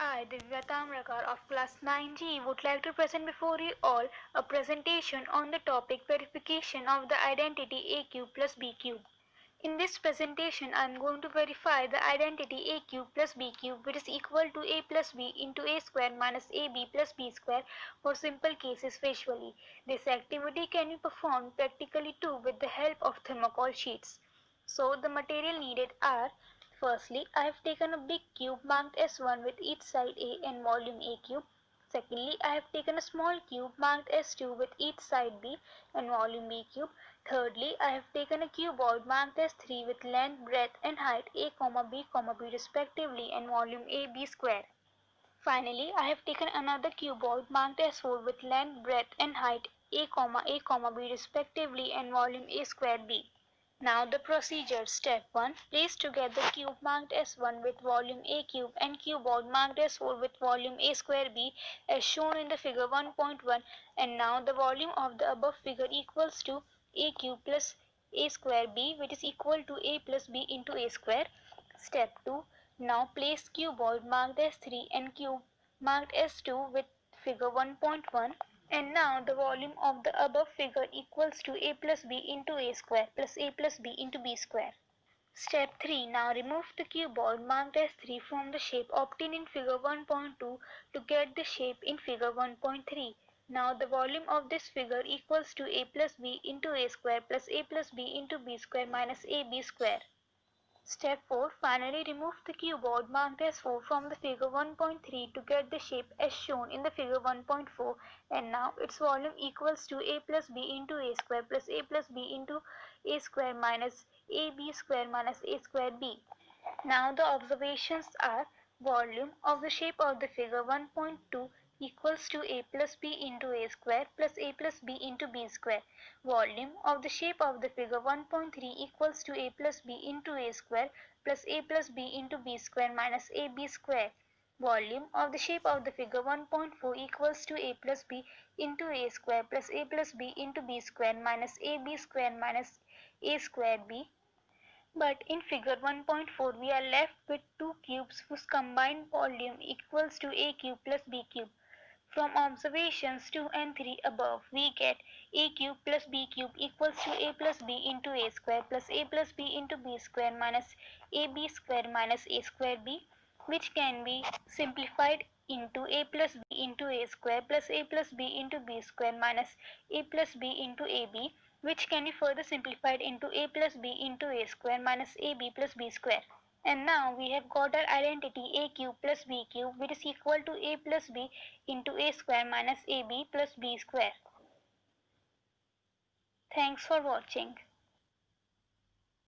I, Divya Tamrakar of class 9G, would like to present before you all a presentation on the topic verification of the identity A cube plus B cube. In this presentation, I am going to verify the identity A cube plus B cube, which is equal to A plus B into A square minus AB plus B square for simple cases visually. This activity can be performed practically too with the help of thermocol sheets. So the material needed are: firstly, I have taken a big cube marked S1 with each side A and volume A cube. Secondly, I have taken a small cube marked S2 with each side B and volume B cube. Thirdly, I have taken a cuboid marked S3 with length, breadth and height A, B, B respectively and volume AB square. Finally, I have taken another cuboid marked S4 with length, breadth and height A, B respectively and volume A square B. Now the procedure. Step 1. Place together cube marked S1 with volume A cube and cuboid marked S4 with volume A square B as shown in the figure 1.1, and now the volume of the above figure equals to A cube plus A square B, which is equal to A plus B into A square. Step 2. Now place cuboid marked S3 and cube marked S2 with figure 1.1, and now the volume of the above figure equals to A plus B into A square plus A plus B into B square. Step 3. Now remove the cuboid marked S3 from the shape obtained in figure 1.2 to get the shape in figure 1.3. Now the volume of this figure equals to A plus B into A square plus A plus B into B square minus AB square. Step 4. Finally remove the cuboid marked as 4 from the figure 1.3 to get the shape as shown in the figure 1.4, and now its volume equals to A plus B into A square plus A plus B into A square minus AB square minus A square B. Now the observations are: volume of the shape of the figure 1.2 equals to A plus B into A square plus A plus B into B square. Volume of the shape of the figure 1.3 equals to A plus B into A square plus A plus B into B square minus AB square. Volume of the shape of the figure 1.4 equals to A plus B into A square plus A plus B into B square minus AB square minus A square B. But in figure 1.4 we are left with two cubes whose combined volume equals to A cube plus B cube. From observations 2 and 3 above, we get A cube plus B cube equals to A plus B into A square plus A plus B into B square minus AB square minus A square B, which can be simplified into A plus B into A square plus A plus B into B square minus A plus B into AB, which can be further simplified into A plus B into A square minus AB plus B square. And now we have got our identity A cube plus B cube, which is equal to A plus B into A square minus AB plus B square. Thanks for watching.